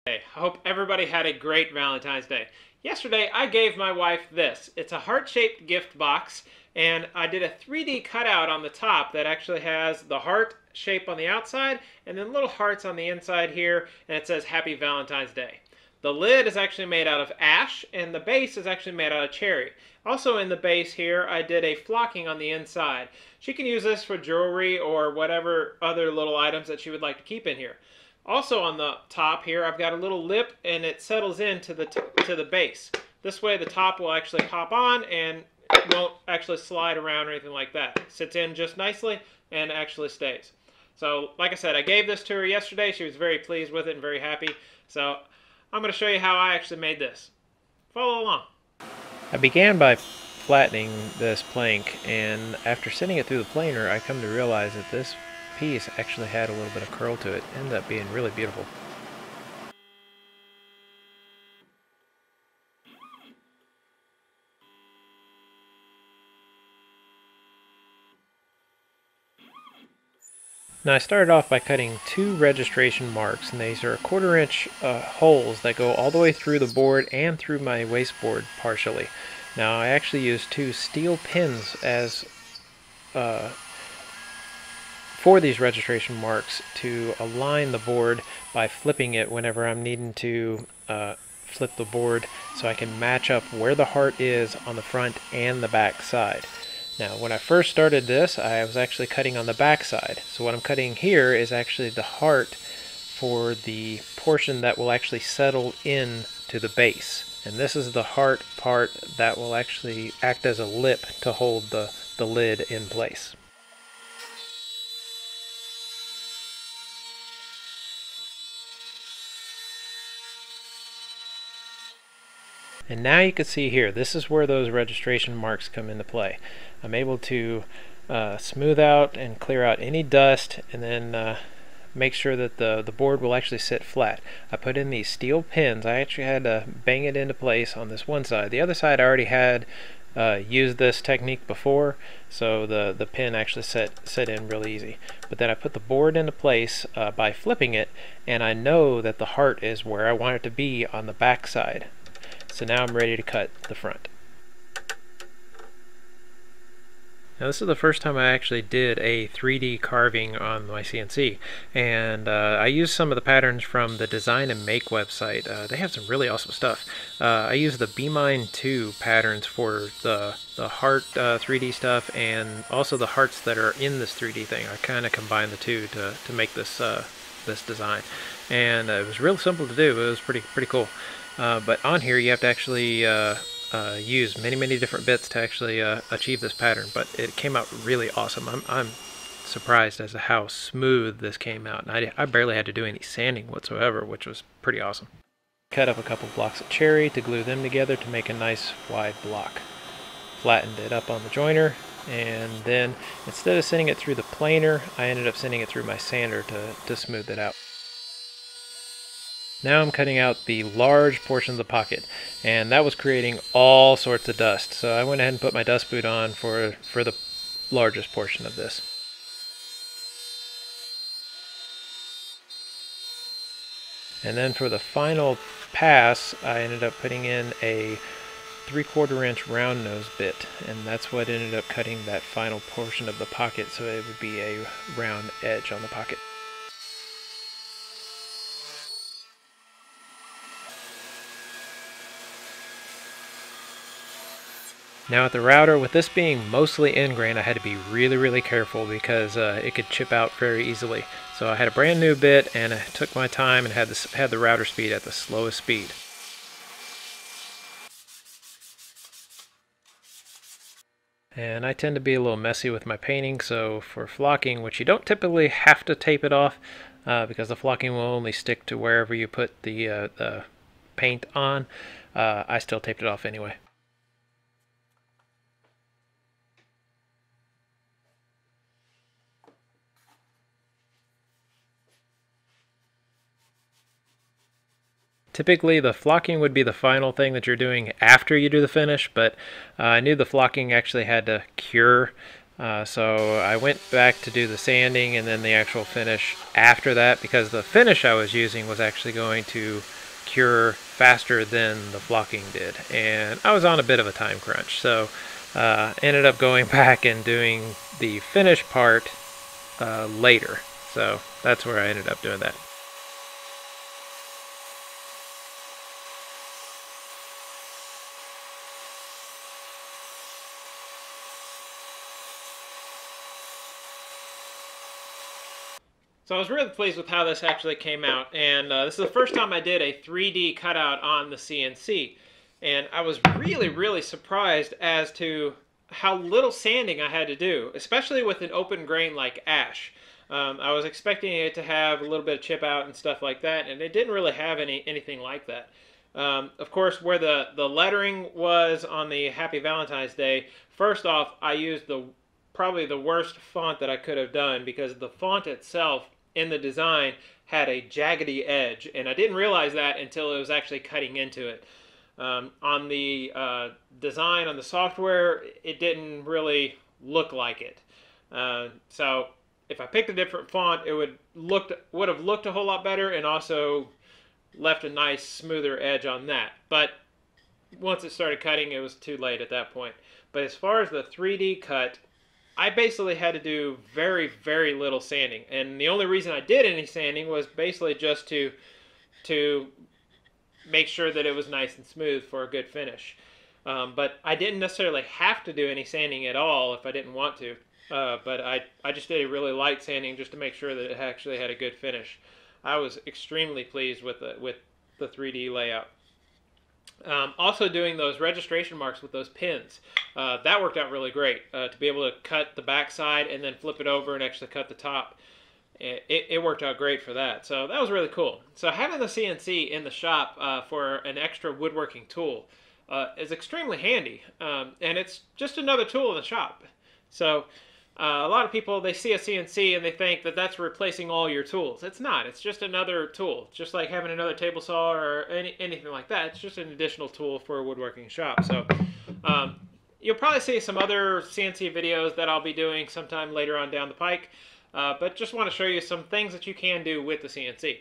I hope everybody had a great Valentine's Day. Yesterday, I gave my wife this. It's a heart-shaped gift box, and I did a 3D cutout on the top that actually has the heart shape on the outside and then little hearts on the inside here, and it says Happy Valentine's Day. The lid is actually made out of ash, and the base is actually made out of cherry. Also in the base here, I did a flocking on the inside. She can use this for jewelry or whatever other little items that she would like to keep in here. Also on the top here, I've got a little lip, and it settles into the base. This way the top will actually pop on and won't actually slide around or anything like that. It sits in just nicely and actually stays. So like I said, I gave this to her yesterday. She was very pleased with it and very happy. So I'm going to show you how I actually made this. Follow along. I began by flattening this plank, and after sending it through the planer, I come to realize that this piece actually had a little bit of curl to it. Ended up being really beautiful. Now I started off by cutting 2 registration marks, and these are 1/4 inch holes that go all the way through the board and through my wasteboard partially. Now I actually used 2 steel pins as for these registration marks to align the board by flipping it whenever I'm needing to flip the board, so I can match up where the heart is on the front and the back side. Now when I first started this, I was actually cutting on the back side. So what I'm cutting here is actually the heart for the portion that will actually settle in to the base. And this is the heart part that will actually act as a lip to hold the lid in place. And now you can see here, this is where those registration marks come into play. I'm able to smooth out and clear out any dust, and then make sure that the board will actually sit flat. I put in these steel pins. I actually had to bang it into place on this one side. The other side I already had used this technique before, so the pin actually set in real easy. But then I put the board into place by flipping it, and I know that the heart is where I want it to be on the back side. So now I'm ready to cut the front. Now this is the first time I actually did a 3D carving on my CNC, and I used some of the patterns from the Design and Make website. They have some really awesome stuff. I used the Be-Mine 2 patterns for the heart 3D stuff, and also the hearts that are in this 3D thing. I kind of combined the two to make this this design, and it was real simple to do. It was pretty cool. But on here you have to actually use many different bits to actually achieve this pattern, but it came out really awesome. I'm surprised as to how smooth this came out, and I barely had to do any sanding whatsoever, which was pretty awesome. Cut up a couple blocks of cherry to glue them together to make a nice wide block. Flattened it up on the joiner, and then instead of sending it through the planer, I ended up sending it through my sander to smooth it out. Now I'm cutting out the large portion of the pocket, and that was creating all sorts of dust. So I went ahead and put my dust boot on for the largest portion of this. And then for the final pass, I ended up putting in a 3/4 inch round nose bit, and that's what ended up cutting that final portion of the pocket, so it would be a round edge on the pocket. Now at the router, with this being mostly end grain, I had to be really careful because it could chip out very easily. So I had a brand new bit, and I took my time and had the router speed at the slowest speed. And I tend to be a little messy with my painting, so for flocking, which you don't typically have to tape it off because the flocking will only stick to wherever you put the paint on, I still taped it off anyway. Typically the flocking would be the final thing that you're doing after you do the finish, but I knew the flocking actually had to cure So I went back to do the sanding and then the actual finish after that, because the finish I was using was actually going to cure faster than the flocking did, and I was on a bit of a time crunch, so ended up going back and doing the finish part later. So that's where I ended up doing that. So I was really pleased with how this actually came out, and this is the first time I did a 3D cutout on the CNC, and I was really surprised as to how little sanding I had to do, especially with an open grain like ash. I was expecting it to have a little bit of chip out and stuff like that, and it didn't really have anything like that. Of course, where the lettering was on the Happy Valentine's Day, first off, I used probably the worst font that I could have done, because the font itself in the design had a jaggedy edge, and I didn't realize that until it was actually cutting into it. On the design on the software, it didn't really look like it. So if I picked a different font, it would have looked a whole lot better, and also left a nice smoother edge on that. But once it started cutting, it was too late at that point. But as far as the 3D cut, I basically had to do very little sanding, and the only reason I did any sanding was basically just to make sure that it was nice and smooth for a good finish. But I didn't necessarily have to do any sanding at all if I didn't want to. But I just did a really light sanding just to make sure that it actually had a good finish. I was extremely pleased with the 3D layout. Also doing those registration marks with those pins, that worked out really great. To be able to cut the back side and then flip it over and actually cut the top, it worked out great for that. So that was really cool. So having the CNC in the shop for an extra woodworking tool is extremely handy, and it's just another tool in the shop. So a lot of people, they see a CNC and they think that that's replacing all your tools. It's not. It's just another tool. Just like having another table saw or anything like that. It's just an additional tool for a woodworking shop. So you'll probably see some other CNC videos that I'll be doing sometime later on down the pike. But just want to show you some things that you can do with the CNC.